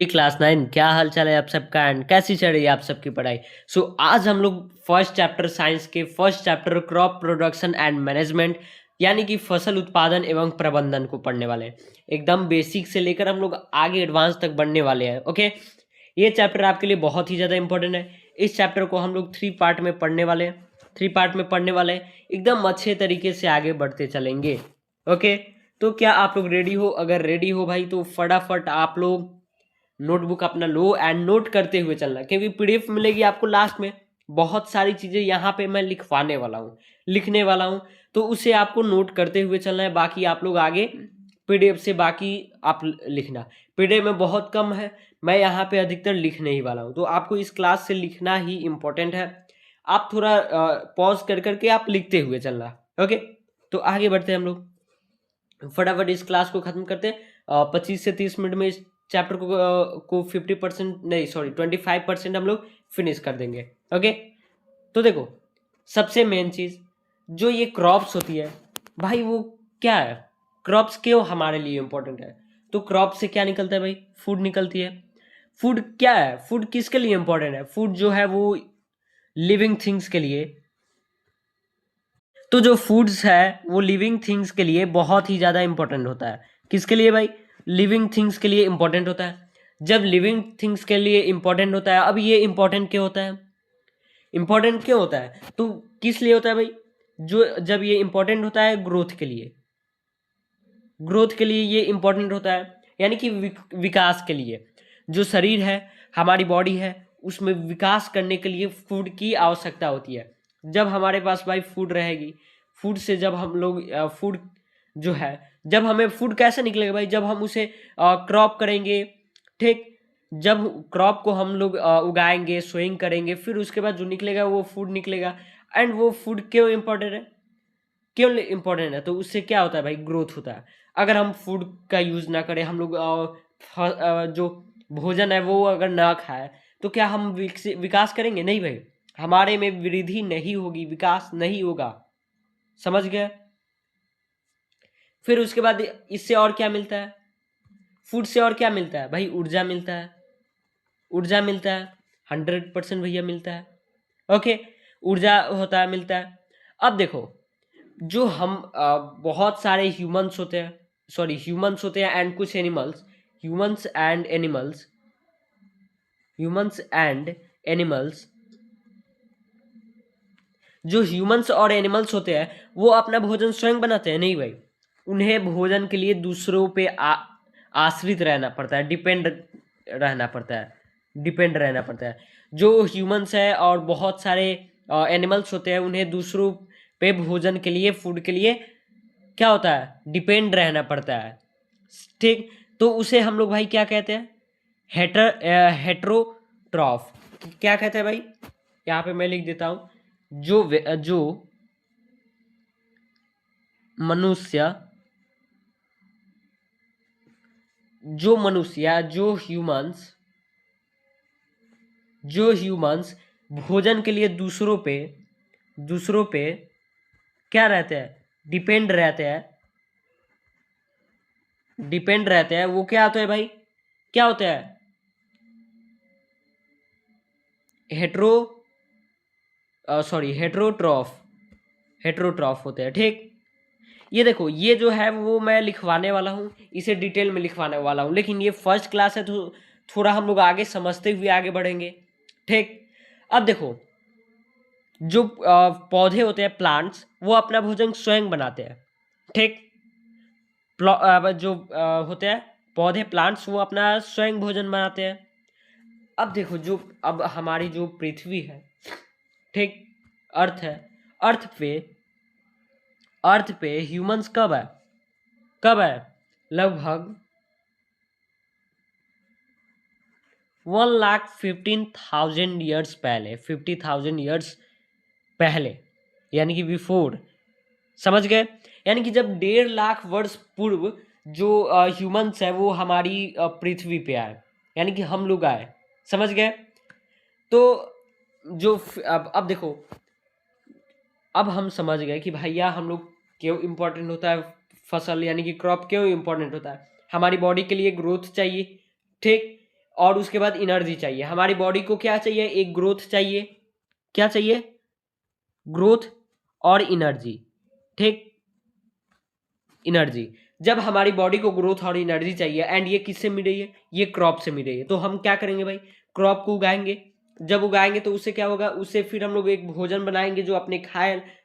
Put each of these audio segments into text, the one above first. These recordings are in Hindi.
क्लास 9 क्या हाल चाल है आप सबका एंड कैसी चल रही है आप सबकी पढ़ाई। आज हम लोग फर्स्ट चैप्टर साइंस के first chapter crop production and management यानी कि फसल उत्पादन एवं प्रबंधन को पढ़ने वाले हैं। एकदम बेसिक से लेकर हम लोग आगे एडवांस तक बढ़ने वाले हैं। ओके, ये चैप्टर आपके लिए बहुत ही ज़्यादा इंपॉर्टेंट है। इस चैप्टर को हम लोग 3 पार्ट में पढ़ने वाले हैं। 3 पार्ट में पढ़ने वाले हैं, एकदम अच्छे तरीके से आगे बढ़ते चलेंगे। ओके, तो क्या आप लोग रेडी हो? अगर रेडी हो भाई तो फटाफट आप लोग नोटबुक अपना लो एंड नोट करते हुए चलना, क्योंकि पीडीएफ मिलेगी आपको लास्ट में। बहुत सारी चीज़ें यहाँ पे मैं लिखवाने वाला हूँ, लिखने वाला हूँ, तो उसे आपको नोट करते हुए चलना है। बाकी आप लोग आगे पीडीएफ से बाकी आप लिखना। पीडीएफ में बहुत कम है, मैं यहाँ पे अधिकतर लिखने ही वाला हूँ, तो आपको इस क्लास से लिखना ही इम्पोर्टेंट है। आप थोड़ा पॉज कर करके आप लिखते हुए चलना। ओके, तो आगे बढ़ते हैं हम लोग, फटाफट इस क्लास को ख़त्म करते हैं। 25 से 30 मिनट में इस चैप्टर को 50% नहीं सॉरी 25% हम लोग फिनिश कर देंगे। ओके, तो देखो, सबसे मेन चीज़ जो ये क्रॉप्स होती है भाई, वो क्या है? क्रॉप्स क्यों हमारे लिए इम्पोर्टेंट है? तो क्रॉप से क्या निकलता है भाई? फूड निकलती है। फूड क्या है? फूड किसके लिए इम्पोर्टेंट है? फूड जो है वो लिविंग थिंग्स के लिए। तो जो फूड्स है वो लिविंग थिंग्स के लिए बहुत ही ज़्यादा इंपॉर्टेंट होता है। किसके लिए भाई? लिविंग थिंग्स के लिए इंपॉर्टेंट होता है। जब लिविंग थिंग्स के लिए इंपॉर्टेंट होता है, अब ये इंपॉर्टेंट क्यों होता है? इंपॉर्टेंट क्यों होता है? तो किस लिए होता है भाई? जो जब ये इंपॉर्टेंट होता है ग्रोथ के लिए, ग्रोथ के लिए ये इंपॉर्टेंट होता है, यानी कि विकास के लिए। जो शरीर है, हमारी बॉडी है, उसमें विकास करने के लिए फूड की आवश्यकता होती है। जब हमारे पास भाई फूड रहेगी, फूड से जब हम लोग फूड जो है, जब हमें फूड कैसे निकलेगा भाई? जब हम उसे क्रॉप करेंगे, ठीक। जब क्रॉप को हम लोग उगाएंगे, सोइंग करेंगे, फिर उसके बाद जो निकलेगा वो फूड निकलेगा। एंड वो फूड क्यों इम्पोर्टेंट है? क्यों इम्पोर्टेंट है? तो उससे क्या होता है भाई? ग्रोथ होता है। अगर हम फूड का यूज़ ना करें, हम लोग जो भोजन है वो अगर ना खाए, तो क्या हम विकास करेंगे? नहीं भाई, हमारे में वृद्धि नहीं होगी, विकास नहीं होगा। समझ गए? फिर उसके बाद इससे और क्या मिलता है? फूड से और क्या मिलता है भाई? ऊर्जा मिलता है। ऊर्जा मिलता है, 100% भैया मिलता है। ओके, ऊर्जा होता है, मिलता है। अब देखो, जो हम बहुत सारे ह्यूमंस होते हैं, सॉरी ह्यूमंस होते हैं एंड कुछ animals, humans and animals, humans and animals, जो ह्यूमंस और एनिमल्स होते हैं वो अपना भोजन स्वयं बनाते हैं? नहीं भाई, उन्हें भोजन के लिए दूसरों पे आश्रित रहना पड़ता है, रहना पड़ता है डिपेंड रहना पड़ता है। जो ह्यूमंस है और बहुत सारे एनिमल्स होते हैं, उन्हें दूसरों पे भोजन के लिए, फूड के लिए क्या होता है? डिपेंड रहना पड़ता है, ठीक। तो उसे हम लोग भाई क्या कहते हैं? हेट्रोट्रॉफ। क्या कहते हैं भाई? यहाँ पे मैं लिख देता हूँ, जो मनुष्य, या जो ह्यूमंस भोजन के लिए दूसरों पे क्या रहते हैं? डिपेंड रहते हैं। वो क्या होता है भाई? क्या होता है? हेट्रोट्रॉफ होते हैं, ठीक। ये देखो, ये जो है वो मैं लिखवाने वाला हूँ, इसे डिटेल में लिखवाने वाला हूँ, लेकिन ये फर्स्ट क्लास है तो थोड़ा हम लोग आगे समझते हुए आगे बढ़ेंगे, ठीक। अब देखो, जो पौधे होते हैं, प्लांट्स, वो अपना भोजन स्वयं बनाते हैं, ठीक। जो होते हैं पौधे, प्लांट्स, वो अपना स्वयं भोजन बनाते हैं। अब देखो, जो अब हमारी जो पृथ्वी है, ठीक, अर्थ है, अर्थ पे ह्यूमंस कब है? लगभग 1,15,000 ईयर्स पहले, 50,000 ईयर्स पहले, यानी कि बिफोर। समझ गए? यानी कि जब 1.5 लाख वर्ष पूर्व जो ह्यूमंस है वो हमारी पृथ्वी पे आए, यानी कि हम लोग आए। समझ गए? तो जो अब देखो, अब हम समझ गए कि भैया हम लोग क्यों इम्पोर्टेंट होता है फसल, यानी कि क्रॉप क्यों इम्पोर्टेंट होता है। हमारी बॉडी के लिए ग्रोथ चाहिए, ठीक। और उसके बाद एनर्जी चाहिए। हमारी बॉडी को क्या चाहिए? एक ग्रोथ चाहिए। क्या चाहिए? ग्रोथ और एनर्जी। ठीक, एनर्जी। जब हमारी बॉडी को ग्रोथ और एनर्जी चाहिए एंड ये किससे मिल रही है? ये क्रॉप से मिल रही है। तो हम क्या करेंगे भाई? क्रॉप को उगाएंगे। जब उगाएंगे तो उससे क्या होगा? उससे फिर हम लोग एक भोजन बनाएंगे जो अपने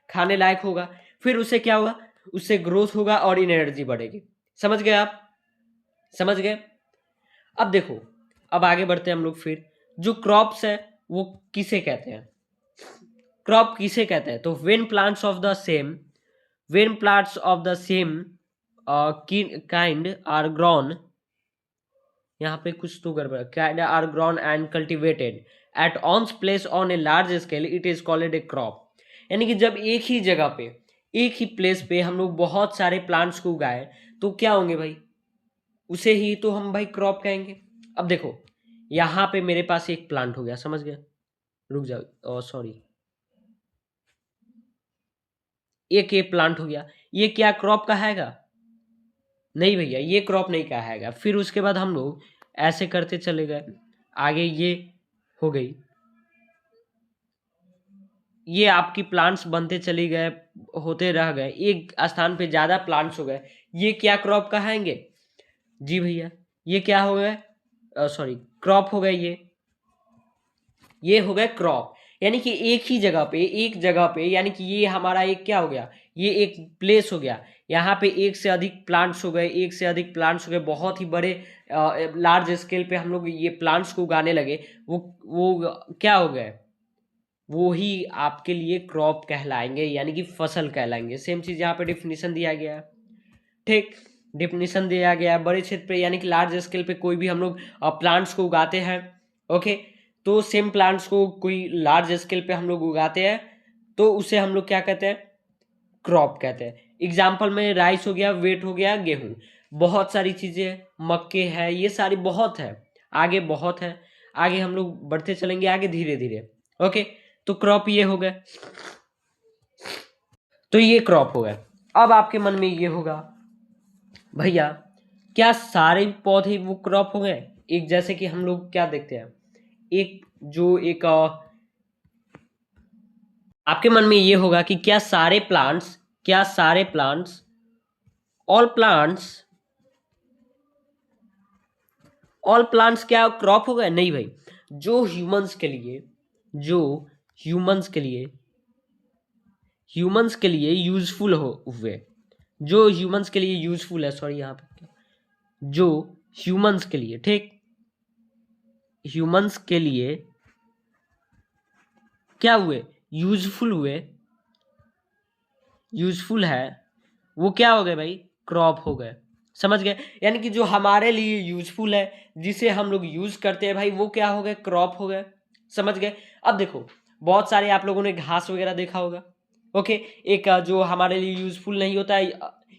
खाने लायक होगा। फिर उससे क्या होगा? उससे ग्रोथ होगा और एनर्जी बढ़ेगी। समझ गए आप? समझ गए? अब देखो, अब आगे बढ़ते हैं हम लोग। फिर जो क्रॉप्स है वो किसे कहते हैं? क्रॉप किसे कहते हैं? तो when plants of the same kind are grown, यहाँ पे कुछ तो गड़बड़, kind are grown and cultivated at one's place on a large scale, it is called a crop। यानी कि जब एक ही जगह पे, एक ही प्लेस पे हम लोग बहुत सारे प्लांट्स को उगाए तो क्या होंगे भाई? उसे ही तो हम भाई क्रॉप कहेंगे। अब देखो, यहाँ पे मेरे पास एक प्लांट हो गया, समझ गया? रुक जाओ, सॉरी, एक प्लांट हो गया, ये क्या क्रॉप कहाएगा? नहीं भैया, ये क्रॉप नहीं कहाएगा। फिर उसके बाद हम लोग ऐसे करते चले गए आगे, ये हो गई, ये आपकी प्लांट्स बनते चले गए, होते रह गए, एक स्थान पे ज्यादा प्लांट्स हो गए, ये क्या क्रॉप कहाएंगे? जी भैया, ये क्या हो गए? सॉरी, क्रॉप हो गए। ये हो गए क्रॉप। यानी कि एक ही जगह पे, एक जगह पे, यानी कि ये हमारा एक क्या हो गया? ये एक प्लेस हो गया। यहाँ पे एक से अधिक प्लांट्स हो गए, एक से अधिक प्लांट्स हो गए, बहुत ही बड़े लार्ज स्केल पे हम लोग ये प्लांट्स को उगाने लगे। वो क्या हो गए? वो ही आपके लिए क्रॉप कहलाएंगे, यानी कि फसल कहलाएंगे। सेम चीज यहाँ पे डिफिनीशन दिया गया है। ठीक, डिफिनीशन दिया गया है बड़े क्षेत्र पे, यानी कि लार्ज स्केल पे कोई भी हम लोग प्लांट्स को उगाते हैं। ओके, तो सेम प्लांट्स को कोई लार्ज स्केल पे हम लोग उगाते हैं तो उसे हम लोग क्या कहते हैं? क्रॉप कहते हैं। एग्जाम्पल में राइस हो गया, वेट हो गया, गेहूं, बहुत सारी चीजें, मक्के है, ये सारी बहुत है, आगे बहुत है। आगे हम लोग बढ़ते चलेंगे आगे धीरे धीरे। ओके, तो क्रॉप ये हो गए, तो ये क्रॉप हो गए। अब आपके मन में ये होगा, भैया क्या सारे पौधे वो क्रॉप हो गए? एक जैसे कि हम लोग क्या देखते हैं, एक जो एक आपके मन में ये होगा कि क्या सारे प्लांट्स ऑल प्लांट्स क्या क्रॉप हो गए? नहीं भाई, जो ह्यूमंस के लिए यूजफुल हुए, जो ह्यूमंस के लिए यूजफुल है, सॉरी यहाँ पे, जो ह्यूमंस के लिए, ठीक, ह्यूमंस के लिए क्या हुए? यूजफुल है, वो क्या हो गए भाई? क्रॉप हो गए। समझ गए? यानी कि जो हमारे लिए यूजफुल है, जिसे हम लोग यूज करते हैं भाई, वो क्या हो गए? क्रॉप हो गए। समझ गए? अब देखो, बहुत सारे आप लोगों ने घास वगैरह देखा होगा। ओके, एक जो हमारे लिए यूजफुल नहीं होता है,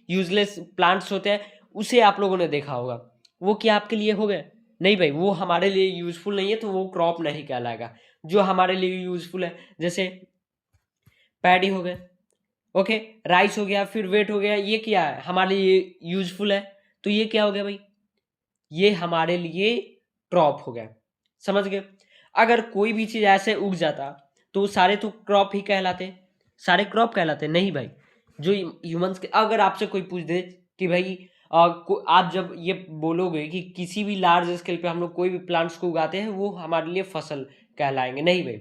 यूजलेस प्लांट्स होते हैं, उसे आप लोगों ने देखा होगा। वो क्या आपके लिए हो गए? नहीं भाई, वो हमारे लिए यूजफुल नहीं है, तो वो क्रॉप नहीं कहलाएगा। जो हमारे लिए यूजफुल है, जैसे पैडी हो गए, ओके, राइस हो गया, फिर वेट हो गया, ये क्या है? हमारे लिए यूजफुल है, तो ये क्या हो गया भाई? ये हमारे लिए क्रॉप हो गया। समझ गए? अगर कोई भी चीज ऐसे उग जाता तो सारे तो क्रॉप ही कहलाते, सारे क्रॉप कहलाते। नहीं भाई, जो ह्यूमंस के, अगर आपसे कोई पूछ दे कि भाई आप जब ये बोलोगे कि किसी भी लार्ज स्केल पे हम लोग कोई भी प्लांट्स को उगाते हैं, वो हमारे लिए फसल कहलाएंगे। नहीं भाई,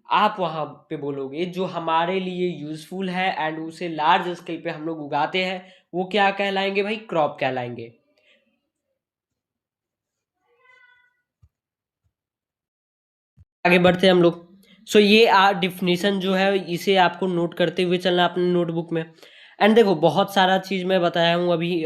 आप वहां पे बोलोगे जो हमारे लिए यूजफुल है एंड उसे लार्ज स्केल पे हम लोग उगाते हैं, वो क्या कहलाएंगे भाई? क्रॉप कहलाएंगे। आगे बढ़ते हैं हम लोग। सो ये डिफिनीशन जो है, इसे आपको नोट करते हुए चलना अपने नोटबुक में। एंड देखो, बहुत सारा चीज मैं बताया हूँ अभी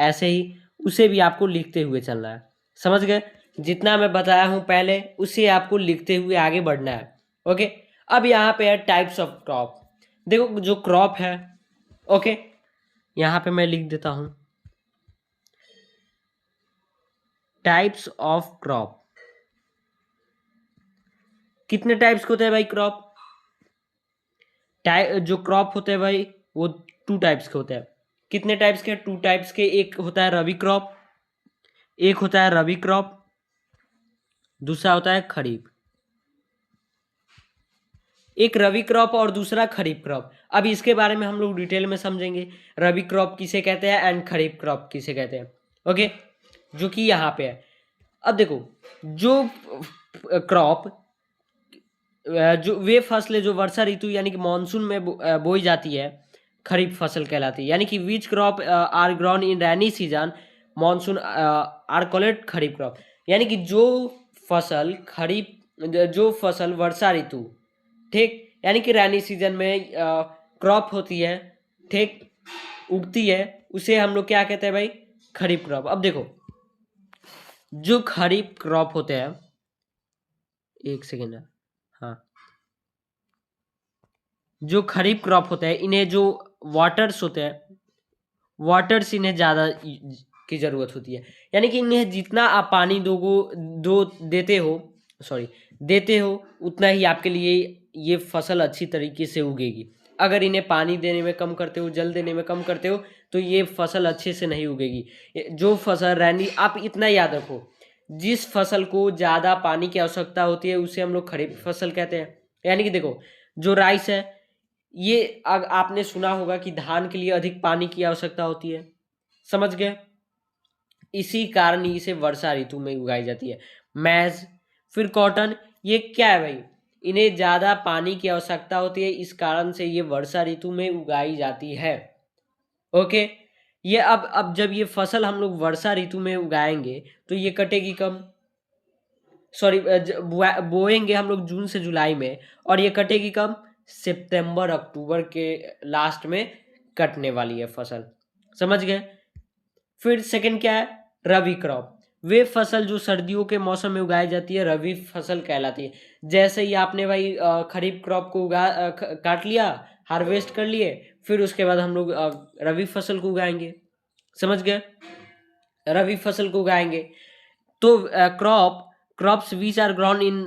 ऐसे ही, उसे भी आपको लिखते हुए चलना है। समझ गए? जितना मैं बताया हूँ पहले, उसे आपको लिखते हुए आगे बढ़ना है। ओके, अब यहाँ पे है टाइप्स ऑफ क्रॉप। देखो, जो क्रॉप है, ओके, यहाँ पे मैं लिख देता हूँ टाइप्स ऑफ क्रॉप। कितने टाइप्स के होते हैं भाई क्रॉप? जो क्रॉप होते हैं भाई, वो 2 टाइप्स के होते हैं। कितने टाइप्स के? 2 टाइप्स के। एक होता है रबी क्रॉप, दूसरा होता है खरीफ। एक रबी क्रॉप और दूसरा खरीफ क्रॉप। अब इसके बारे में हम लोग डिटेल में समझेंगे, रबी क्रॉप किसे कहते हैं एंड खरीफ क्रॉप किसे कहते हैं। ओके, जो कि यहाँ पे है। अब देखो, जो क्रॉप जो वे फसलें जो वर्षा ऋतु यानी कि मानसून में बोई जाती है, खरीफ फसल कहलाती है। यानी कि which crop are grown in rainy season monsoon are called kharif crop. यानी कि जो फसल वर्षा ऋतु, ठीक, यानी कि रैनी सीजन में क्रॉप होती है, ठीक, उगती है, उसे हम लोग क्या कहते हैं भाई, खरीफ क्रॉप। अब देखो, जो खरीफ क्रॉप होते हैं, एक सेकेंड, हाँ, जो खरीफ क्रॉप होते हैं इन्हें जो वाटर्स होते हैं, वाटर्स इन्हें ज़्यादा की ज़रूरत होती है। यानी कि इन्हें जितना आप पानी देते हो उतना ही आपके लिए ये फसल अच्छी तरीके से उगेगी। अगर इन्हें पानी देने में कम करते हो, जल देने में कम करते हो, तो ये फसल अच्छे से नहीं उगेगी। जो फसल रैनी, आप इतना याद रखो, जिस फसल को ज़्यादा पानी की आवश्यकता होती है उसे हम लोग खरीफ फसल कहते हैं। यानी कि देखो, जो राइस है, ये आपने सुना होगा कि धान के लिए अधिक पानी की आवश्यकता होती है, समझ गए। इसी कारण इसे वर्षा ऋतु में उगाई जाती है। मैज, फिर कॉटन, ये क्या है भाई, इन्हें ज़्यादा पानी की आवश्यकता होती है, इस कारण से ये वर्षा ऋतु में उगाई जाती है। ओके, ये अब जब ये फसल हम लोग वर्षा ऋतु में उगाएंगे तो ये कटेगी कब, बोएंगे हम लोग जून से जुलाई में, और ये कटेगी कब, सितंबर अक्टूबर के लास्ट में कटने वाली है फसल, समझ गए। फिर सेकंड क्या है, रबी क्रॉप। वे फसल जो सर्दियों के मौसम में उगाई जाती है रबी फसल कहलाती है। जैसे ही आपने भाई खरीफ क्रॉप को काट लिया, हार्वेस्ट कर लिए, फिर उसके बाद हम लोग रबी फसल को उगाएंगे, समझ गए, रबी फसल को उगाएंगे। तो crops which are grown in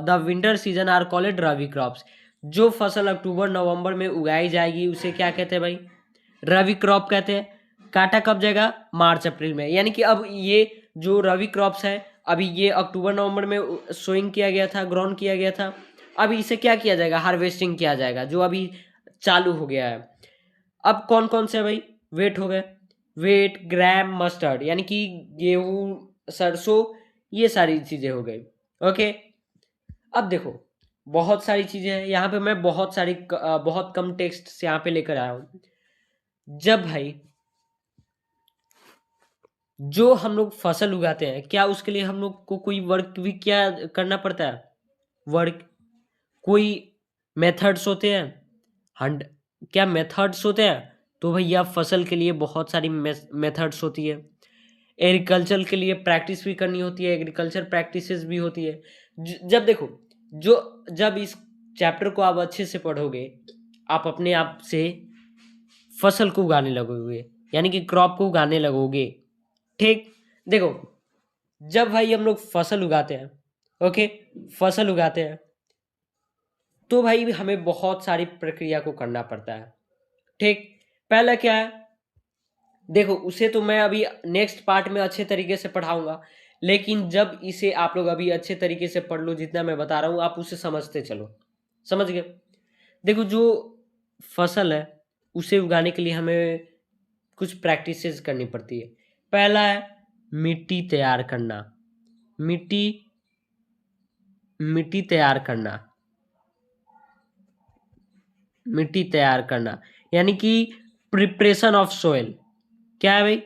the winter season are called rabi crops. जो फसल अक्टूबर नवंबर में उगाई जाएगी उसे क्या कहते हैं भाई, रबी क्रॉप कहते हैं। काटा कब जाएगा, मार्च अप्रैल में। यानी कि अब ये जो रबी क्रॉप्स है, अभी ये अक्टूबर नवंबर में सोइंग किया गया था, ग्रोन किया गया था, अभी इसे क्या किया जाएगा, हार्वेस्टिंग किया जाएगा, जो अभी चालू हो गया है। अब कौन कौन से भाई, वेट हो गए, वेट, ग्राम, मस्टर्ड, यानी कि गेहूं, सरसों, ये सारी चीजें हो गई। ओके, अब देखो, बहुत सारी चीजें हैं यहाँ पे, मैं बहुत कम टेक्स्ट से यहाँ पे लेकर आया हूँ। जब भाई जो हम लोग फसल उगाते हैं, क्या उसके लिए हम लोग को कोई वर्क भी क्या करना पड़ता है, वर्क, कोई मेथड्स होते हैं, हंड क्या मेथड्स होते हैं, तो भैया फसल के लिए बहुत सारी मेथड्स होती है। एग्रीकल्चर के लिए प्रैक्टिस भी करनी होती है, एग्रीकल्चर प्रैक्टिसेस भी होती है। जब देखो, जब इस चैप्टर को आप अच्छे से पढ़ोगे, आप अपने आप से फसल को उगाने लगोगे, यानी कि क्रॉप को उगाने लगोगे, ठीक। देखो, जब भाई हम लोग फसल उगाते हैं, ओके, फसल उगाते हैं, तो भाई हमें बहुत सारी प्रक्रिया को करना पड़ता है, ठीक। पहला क्या है, देखो, उसे तो मैं अभी नेक्स्ट पार्ट में अच्छे तरीके से पढ़ाऊंगा, लेकिन जब इसे आप लोग अभी अच्छे तरीके से पढ़ लो, जितना मैं बता रहा हूँ आप उसे समझते चलो, समझ गए। देखो, जो फसल है उसे उगाने के लिए हमें कुछ प्रैक्टिसेस करनी पड़ती है। पहला है मिट्टी तैयार करना, मिट्टी मिट्टी तैयार करना, मिट्टी तैयार करना, यानी कि प्रिपरेशन ऑफ सोइल। क्या है भाई,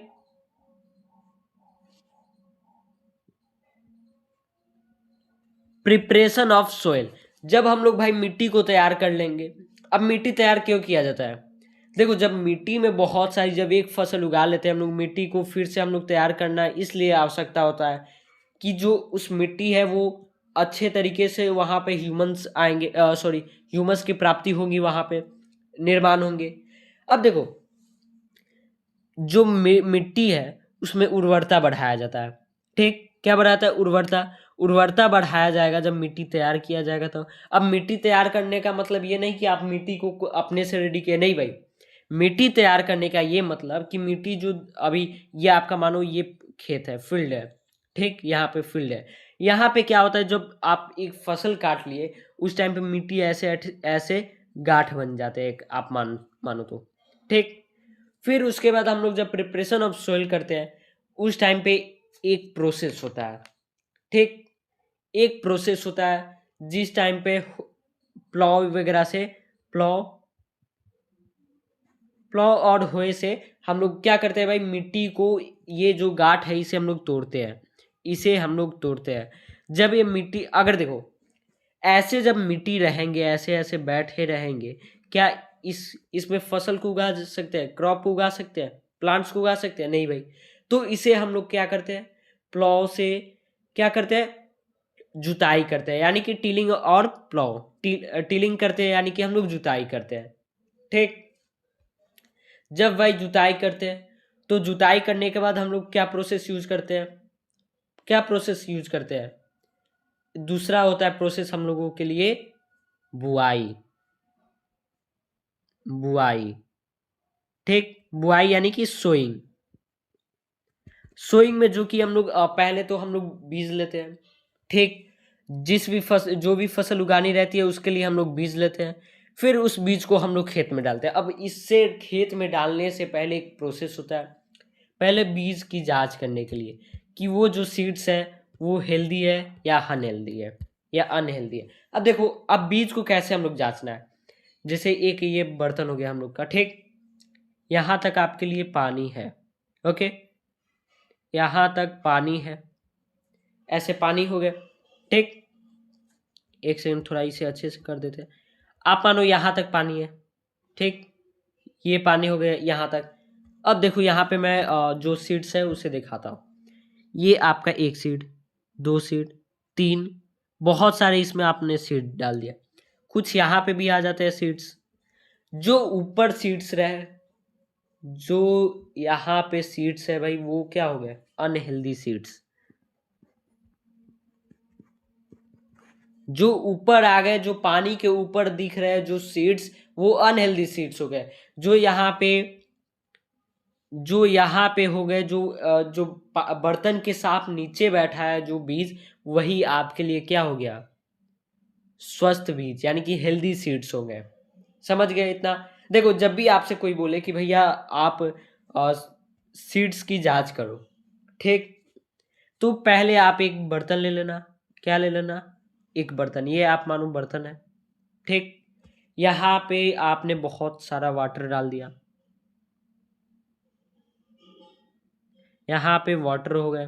प्रिपरेशन ऑफ सोइल। जब हम लोग भाई मिट्टी को तैयार कर लेंगे, अब मिट्टी तैयार क्यों किया जाता है, देखो, जब मिट्टी में बहुत सारी, जब एक फसल उगा लेते हैं हम लोग, मिट्टी को फिर से हम लोग तैयार करना इसलिए आवश्यकता होता है कि जो उस मिट्टी है वो अच्छे तरीके से वहाँ पे ह्यूमंस आएंगे, ह्यूमंस की प्राप्ति होगी, वहाँ पे निर्माण होंगे। अब देखो, जो मिट्टी है उसमें उर्वरता बढ़ाया जाता है, ठीक। क्या बढ़ाता है, उर्वरता, उर्वरता बढ़ाया जाएगा जब मिट्टी तैयार किया जाएगा तो। अब मिट्टी तैयार करने का मतलब ये नहीं कि आप मिट्टी को अपने से रेडी किए, नहीं भाई। मिट्टी तैयार करने का ये मतलब कि मिट्टी जो अभी, ये आपका मानो ये खेत है, फील्ड है, ठीक, यहाँ पे फील्ड है, यहाँ पे क्या होता है, जब आप एक फसल काट लिए उस टाइम पे मिट्टी ऐसे ऐसे गांठ बन जाते हैं, एक आप मानो तो, ठीक। फिर उसके बाद हम लोग जब प्रिपरेशन ऑफ सोइल करते हैं उस टाइम पे एक प्रोसेस होता है, ठीक। एक प्रोसेस होता है जिस टाइम पे प्लॉ वगैरह से, प्लॉ प्लॉ और होए से हम लोग क्या करते हैं भाई, मिट्टी को, ये जो गांठ है इसे हम लोग तोड़ते हैं, इसे हम लोग तोड़ते हैं। जब ये मिट्टी, अगर देखो ऐसे जब मिट्टी रहेंगे, ऐसे ऐसे बैठे रहेंगे, क्या इसमें फसल को उगा सकते हैं, क्रॉप को उगा सकते हैं, प्लांट्स को उगा सकते हैं? नहीं भाई। तो इसे हम लोग क्या करते हैं, प्लॉ से क्या करते हैं, जुताई करते हैं, यानी कि टीलिंग और प्लॉ, टीलिंग करते हैं यानी कि हम लोग जुताई करते हैं, ठीक। जब भाई जुताई करते हैं तो जुताई करने के बाद हम लोग क्या प्रोसेस यूज करते हैं, क्या प्रोसेस यूज करते हैं, दूसरा होता है प्रोसेस हम लोगों के लिए बुआई, बुआई, ठीक। बुआई यानी कि सोइंग, सोइंग में जो कि हम लोग पहले तो हम लोग बीज लेते हैं, ठीक। जिस भी फसल, जो भी फसल उगानी रहती है उसके लिए हम लोग बीज लेते हैं, फिर उस बीज को हम लोग खेत में डालते हैं। अब इससे खेत में डालने से पहले एक प्रोसेस होता है, पहले बीज की जांच करने के लिए कि वो जो सीड्स है वो हेल्दी है या अनहेल्दी है, या अनहेल्दी है। अब देखो, अब बीज को कैसे हम लोग जांचना है, जैसे एक ये बर्तन हो गया हम लोग का, ठीक। यहाँ तक आपके लिए पानी है, ओके, यहाँ तक पानी है, ऐसे पानी हो गया, ठीक। एक सेकंड, थोड़ा इसे अच्छे से कर देते हैं। आप मानो यहाँ तक पानी है, ठीक, ये पानी हो गया यहाँ तक। अब देखो यहाँ पे मैं जो सीड्स है उसे दिखाता हूँ। ये आपका एक सीड, दो सीड, तीन, बहुत सारे इसमें आपने सीड डाल दिया। कुछ यहाँ पे भी आ जाते हैं सीड्स, जो ऊपर सीड्स रहे, जो यहाँ पे सीड्स है भाई वो क्या हो गए, अनहेल्दी सीड्स। जो ऊपर आ गए, जो पानी के ऊपर दिख रहे हैं जो सीड्स, वो अनहेल्दी सीड्स हो गए। जो यहाँ पे, जो यहाँ पे हो गए, जो बर्तन के साथ नीचे बैठा है जो बीज, वही आपके लिए क्या हो गया, स्वस्थ बीज, यानी कि हेल्दी सीड्स हो गए। समझ गए इतना? देखो, जब भी आपसे कोई बोले कि भैया आप सीड्स की जांच करो, ठीक, तो पहले आप एक बर्तन ले लेना। क्या ले लेना, एक बर्तन, ये आप मानो बर्तन है, ठीक। यहाँ पे आपने बहुत सारा वाटर डाल दिया, यहाँ पे वाटर हो गए,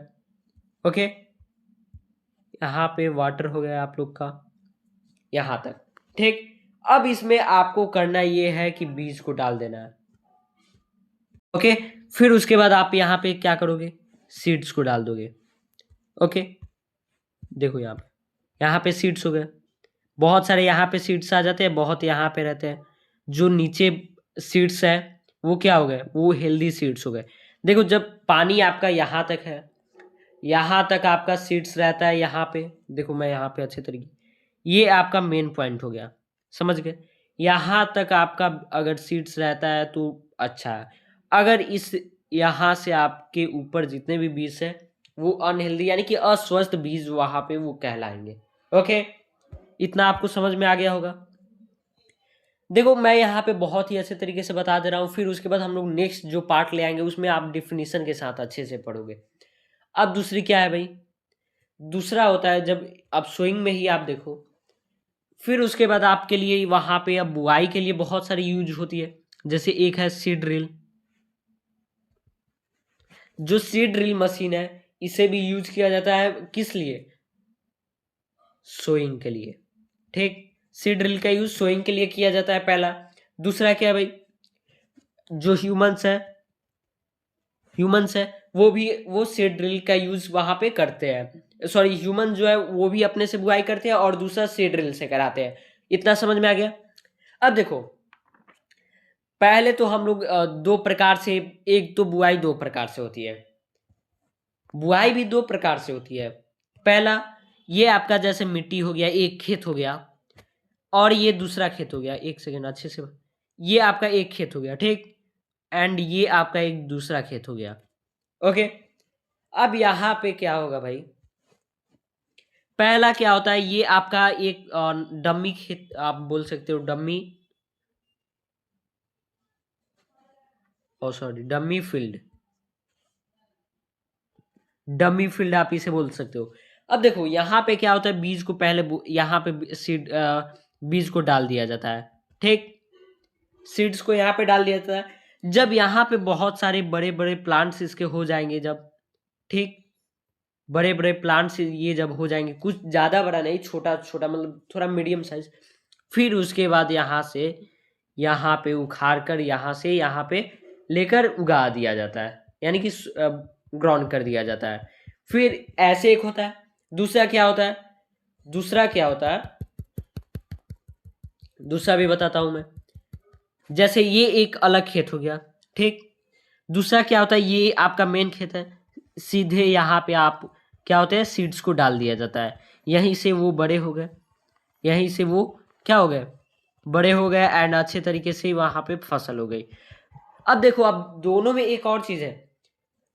ओके, यहाँ पे वाटर हो गया आप लोग का यहाँ तक, ठीक। अब इसमें आपको करना ये है कि बीज को डाल देना है, ओके। फिर उसके बाद आप यहाँ पे क्या करोगे, सीड्स को डाल दोगे, ओके। देखो यहाँ पे सीड्स हो गए, बहुत सारे यहाँ पे सीड्स आ जाते हैं, बहुत यहाँ पे रहते हैं। जो नीचे सीड्स है वो क्या हो गए, वो हेल्दी सीड्स हो गए। देखो, जब पानी आपका यहाँ तक है, यहाँ तक आपका सीड्स रहता है, यहाँ पे देखो, मैं यहाँ पे अच्छे तरीके, ये आपका मेन पॉइंट हो गया, समझ गए। यहाँ तक आपका अगर सीड्स रहता है तो अच्छा है। अगर इस यहाँ से आपके ऊपर जितने भी बीज है वो अनहेल्दी यानी कि अस्वस्थ बीज वहां पे वो कहलाएंगे, ओके। इतना आपको समझ में आ गया होगा। देखो, मैं यहाँ पे बहुत ही अच्छे तरीके से बता दे रहा हूँ, फिर उसके बाद हम लोग नेक्स्ट जो पार्ट ले आएंगे उसमें आप डिफिनीशन के साथ अच्छे से पढ़ोगे। अब दूसरी क्या है भाई, दूसरा होता है जब आप सोइंग में ही आप देखो, फिर उसके बाद आपके लिए वहां पे अब बुआई के लिए बहुत सारी यूज होती है। जैसे एक है सीड ड्रिल, जो सीड ड्रिल मशीन है इसे भी यूज किया जाता है, किस लिए, सोइंग के लिए, ठीक। सीड ड्रिल का यूज सोइंग के लिए किया जाता है, पहला। दूसरा क्या है भाई, जो ह्यूमंस है वो भी वो सीड ड्रिल का यूज वहां पे करते हैं, सॉरी, ह्यूमन जो है वो भी अपने से बुआई करते हैं और दूसरा सीड ड्रिल से कराते हैं। इतना समझ में आ गया? अब देखो, पहले तो हम लोग दो प्रकार से, एक तो बुआई दो प्रकार से होती है, बुआई भी दो प्रकार से होती है। पहला, ये आपका जैसे मिट्टी हो गया, एक खेत हो गया, और ये दूसरा खेत हो गया, एक सेकेंड अच्छे से, ये आपका एक खेत हो गया, ठीक, एंड ये आपका एक दूसरा खेत हो गया, ओके। अब यहाँ पे क्या होगा भाई, पहला क्या होता है, ये आपका एक डमी खेत आप बोल सकते हो, dummy, oh sorry, dummy field, dummy field आप इसे बोल सकते हो। अब देखो यहाँ पे क्या होता है, बीज को पहले यहाँ पे सीड बीज को डाल दिया जाता है, ठीक, सीड्स को यहाँ पे डाल दिया जाता है। जब यहाँ पे बहुत सारे बड़े बड़े प्लांट्स इसके हो जाएंगे, जब, ठीक, बड़े बड़े प्लांट्स ये जब हो जाएंगे, कुछ ज़्यादा बड़ा नहीं, छोटा छोटा मतलब थोड़ा मीडियम साइज, फिर उसके बाद यहाँ से यहाँ पे उखाड़ कर यहाँ से यहाँ पे लेकर उगा दिया जाता है, यानी कि ग्राउंड कर दिया जाता है। फिर ऐसे एक होता है। दूसरा क्या होता है, दूसरा क्या होता है, दूसरा भी बताता हूं मैं। जैसे ये एक अलग खेत हो गया, ठीक। दूसरा क्या होता है, ये आपका मेन खेत है, सीधे यहाँ पे आप क्या होते हैं, सीड्स को डाल दिया जाता है, यहीं से वो बड़े हो गए, यहीं से वो क्या हो गए, बड़े हो गए, एंड अच्छे तरीके से वहां पे फसल हो गई। अब देखो, अब दोनों में एक और चीज है,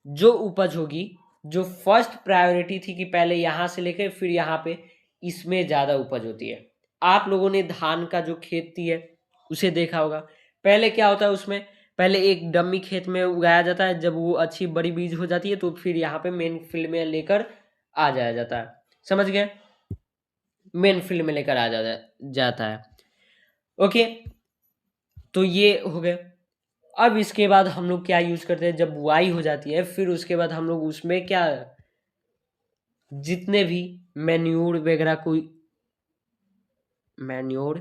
जो उपज होगी, जो फर्स्ट प्रायोरिटी थी कि पहले यहां से लेकर फिर यहाँ पे, इसमें ज्यादा उपज होती है। आप लोगों ने धान का जो खेती है उसे देखा होगा। पहले क्या होता है उसमें, पहले एक डमी खेत में उगाया जाता है, जब वो अच्छी बड़ी बीज हो जाती है तो फिर यहाँ पे मेन फील्ड में लेकर आ जाया जाता है, समझ गए, मेन फील्ड में लेकर आ जाता है। ओके, तो ये हो गए। अब इसके बाद हम लोग क्या यूज करते हैं, जब बुआई हो जाती है फिर उसके बाद हम लोग उसमें क्या, जितने भी मैन्योर वगैरह, कोई मैन्योर,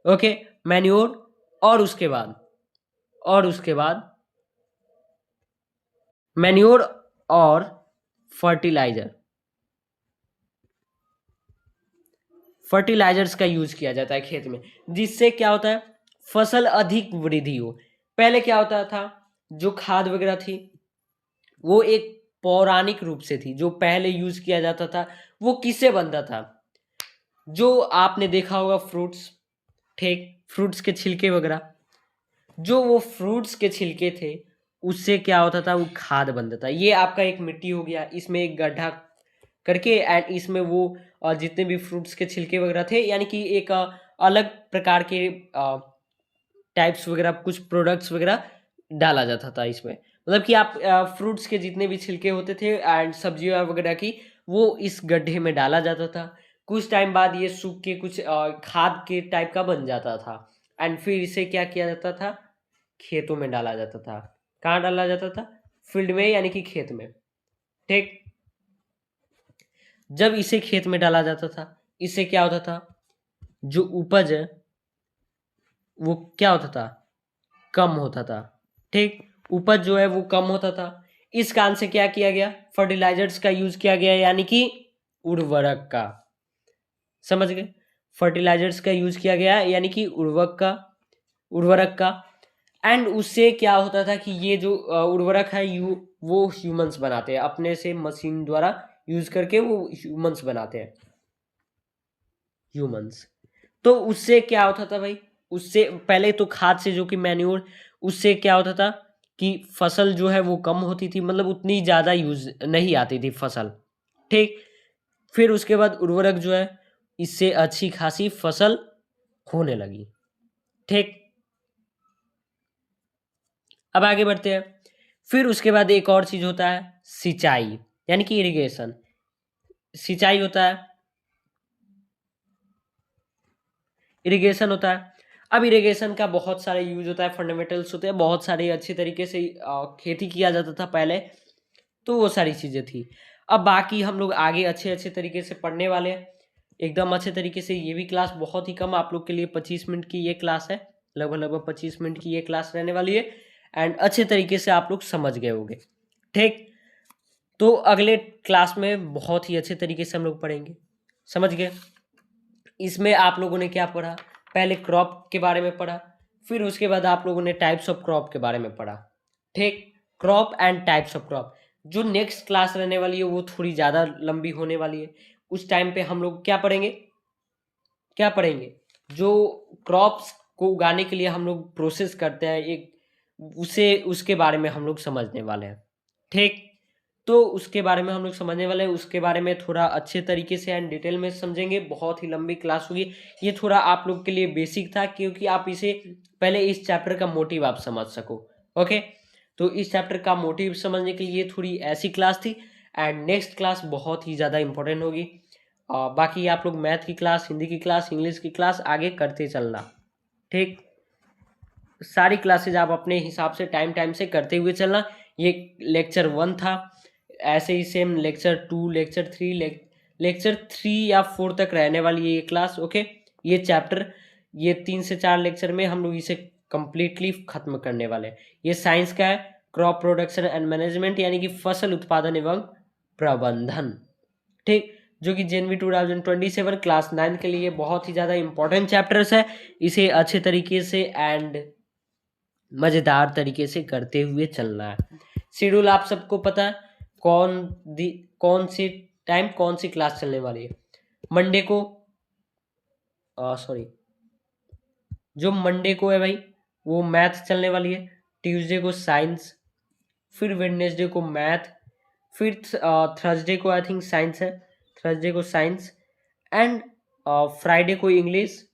ओके, मैन्योर, और उसके बाद, और उसके बाद मैन्योर और फर्टिलाइजर, फर्टिलाइजर्स का यूज किया जाता है खेत में, जिससे क्या होता है, फसल अधिक वृद्धि हो। पहले क्या होता था, जो खाद वगैरह थी वो एक पौराणिक रूप से थी, जो पहले यूज किया जाता था वो किससे बनता था, जो आपने देखा होगा फ्रूट्स, ठीक, फ्रूट्स के छिलके वगैरह, जो वो फ्रूट्स के छिलके थे उससे क्या होता था, वो खाद बनता था। ये आपका एक मिट्टी हो गया, इसमें एक गड्ढा करके एंड इसमें वो जितने भी फ्रूट्स के छिलके वगैरह थे, यानी कि एक अलग प्रकार के टाइप्स वगैरह, कुछ प्रोडक्ट्स वगैरह डाला जाता था इसमें। मतलब कि आप फ्रूट्स के जितने भी छिलके होते थे एंड सब्जियां वगैरह की, वो इस गड्ढे में डाला जाता था। कुछ टाइम बाद ये सूख के कुछ खाद के टाइप का बन जाता था, एंड फिर इसे क्या किया जाता था, खेतों में डाला जाता था। कहाँ डाला जाता था, फील्ड में, यानी कि खेत में, ठीक। जब इसे खेत में डाला जाता था, इससे क्या होता था, जो उपज है वो क्या होता था, कम होता था, ठीक, उपज जो है वो कम होता था। इस कारण से क्या किया गया, फर्टिलाइजर्स का यूज किया गया, यानी कि उर्वरक का, समझ गए, फर्टिलाइजर्स का यूज किया गया यानी कि उर्वरक का। एंड उससे क्या होता था कि ये जो उर्वरक है वो ह्यूमंस बनाते हैं अपने से, मशीन द्वारा यूज करके वो ह्यूमंस बनाते हैं, ह्यूमंस। तो उससे क्या होता था भाई, उससे पहले तो खाद से, जो कि मैन्योर, उससे क्या होता था कि फसल जो है वो कम होती थी, मतलब उतनी ज़्यादा यूज नहीं आती थी फसल, ठीक। फिर उसके बाद उर्वरक जो है, इससे अच्छी खासी फसल होने लगी, ठीक। अब आगे बढ़ते हैं। फिर उसके बाद एक और चीज होता है, सिंचाई, यानी कि इरिगेशन, सिंचाई होता है, इरिगेशन होता है। अब इरिगेशन का बहुत सारे यूज होता है, फंडामेंटल्स होते हैं, बहुत सारे अच्छे तरीके से खेती किया जाता था पहले, तो वो सारी चीज़ें थी। अब बाकी हम लोग आगे अच्छे अच्छे तरीके से पढ़ने वाले हैं, एकदम अच्छे तरीके से। ये भी क्लास बहुत ही कम, आप लोग के लिए 25 मिनट की ये क्लास है, लगभग लगभग 25 मिनट की ये क्लास रहने वाली है, एंड अच्छे तरीके से आप लोग समझ गए होंगे, ठीक। तो अगले क्लास में बहुत ही अच्छे तरीके से हम लोग पढ़ेंगे, समझ गए। इसमें आप लोगों ने क्या पढ़ा, पहले क्रॉप के बारे में पढ़ा, फिर उसके बाद आप लोगों ने टाइप्स ऑफ क्रॉप के बारे में पढ़ा, ठीक, crop and types of crop. जो नेक्स्ट क्लास रहने वाली है वो थोड़ी ज़्यादा लंबी होने वाली है, उस टाइम पे हम लोग क्या पढ़ेंगे, क्या पढ़ेंगे, जो क्रॉप्स को उगाने के लिए हम लोग प्रोसेस करते हैं एक, उसे उसके बारे में हम लोग समझने वाले हैं, ठीक। तो उसके बारे में हम लोग समझने वाले हैं, उसके बारे में थोड़ा अच्छे तरीके से एंड डिटेल में समझेंगे। बहुत ही लंबी क्लास होगी, ये थोड़ा आप लोग के लिए बेसिक था क्योंकि आप इसे पहले इस चैप्टर का मोटिव आप समझ सको। ओके, तो इस चैप्टर का मोटिव समझने के लिए थोड़ी ऐसी क्लास थी एंड नेक्स्ट क्लास बहुत ही ज़्यादा इंपॉर्टेंट होगी। बाकी आप लोग मैथ की क्लास, हिंदी की क्लास, इंग्लिश की क्लास आगे करते चलना, ठीक। सारी क्लासेज आप अपने हिसाब से टाइम से करते हुए चलना। ये लेक्चर 1 था, ऐसे ही सेम लेक्चर 2, लेक्चर 3, लेक्चर 3 या 4 तक रहने वाली है ये क्लास। ओके, ये चैप्टर, ये 3 से 4 लेक्चर में हम लोग इसे कंप्लीटली खत्म करने वाले हैं। ये साइंस का है, क्रॉप प्रोडक्शन एंड मैनेजमेंट, यानी कि फसल उत्पादन एवं प्रबंधन, ठीक, जो कि जेनवी 2027 क्लास 9 के लिए बहुत ही ज़्यादा इंपॉर्टेंट चैप्टर्स है। इसे अच्छे तरीके से एंड मज़ेदार तरीके से करते हुए चलना है। शेड्यूल आप सबको पता है, कौन सी टाइम कौन सी क्लास चलने वाली है। मंडे को जो मंडे को है भाई वो मैथ चलने वाली है, ट्यूसडे को साइंस, फिर वेडनेसडे को मैथ, फिर थर्सडे को आई थिंक साइंस है, थर्सडे को साइंस एंड फ्राइडे को इंग्लिश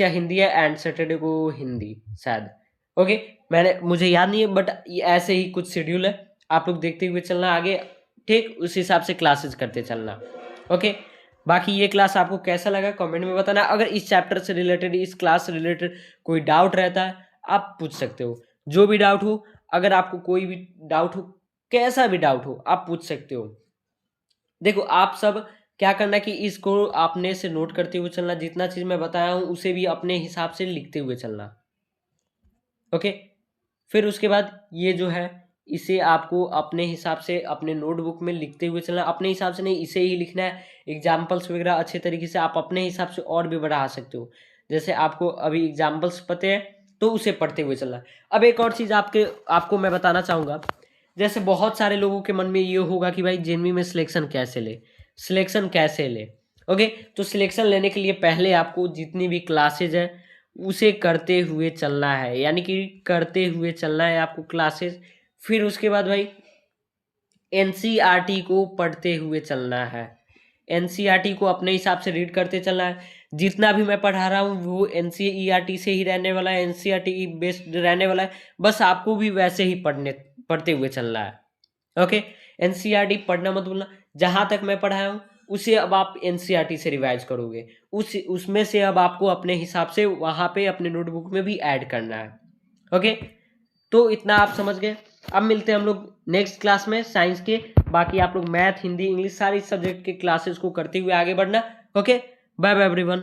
या हिंदी है एंड सैटरडे को हिंदी शायद। ओके, मुझे याद नहीं है बट ऐसे ही कुछ शेड्यूल है, आप लोग देखते हुए चलना आगे, ठीक, उस हिसाब से क्लासेस करते चलना। ओके, बाकी ये क्लास आपको कैसा लगा कमेंट में बताना। अगर इस चैप्टर से रिलेटेड, इस क्लास से रिलेटेड कोई डाउट रहता है आप पूछ सकते हो, जो भी डाउट हो। अगर आपको कोई भी डाउट हो, कैसा भी डाउट हो, आप पूछ सकते हो। देखो, आप सब क्या करना कि इसको आपने से नोट करते हुए चलना, जितना चीज़ मैं बताया हूँ उसे भी अपने हिसाब से लिखते हुए चलना। ओके, फिर उसके बाद ये जो है इसे आपको अपने हिसाब से अपने नोटबुक में लिखते हुए चलना, अपने हिसाब से नहीं, इसे ही लिखना है। एग्जाम्पल्स वगैरह अच्छे तरीके से आप अपने हिसाब से और भी बढ़ा सकते हो, जैसे आपको अभी एग्जाम्पल्स पता है तो उसे पढ़ते हुए चलना। अब एक और चीज़ आपको मैं बताना चाहूँगा, जैसे बहुत सारे लोगों के मन में ये होगा कि भाई जेनवी में सिलेक्शन कैसे ले। ओके, तो सिलेक्शन लेने के लिए पहले आपको जितनी भी क्लासेज है उसे करते हुए चलना है, यानी कि करते हुए चलना है आपको क्लासेस। फिर उसके बाद भाई एनसीईआरटी को पढ़ते हुए चलना है, एनसीईआरटी को अपने हिसाब से रीड करते चलना है। जितना भी मैं पढ़ा रहा हूँ वो एनसीईआरटी से ही रहने वाला है, एनसीईआरटी बेस्ड रहने वाला है, बस आपको भी वैसे ही पढ़ते हुए चलना है। ओके, एनसीईआरटी पढ़ना मत भूलना, जहाँ तक मैं पढ़ाया हूँ उसे अब आप एनसीईआरटी से रिवाइज करोगे, उसमें से अब आपको अपने हिसाब से वहाँ पे अपने नोटबुक में भी ऐड करना है। ओके, तो इतना आप समझ गए। अब मिलते हैं हम लोग नेक्स्ट क्लास में साइंस के। बाकी आप लोग मैथ, हिंदी, इंग्लिश सारी सब्जेक्ट के क्लासेस को करते हुए आगे बढ़ना। Okay, bye bye everyone.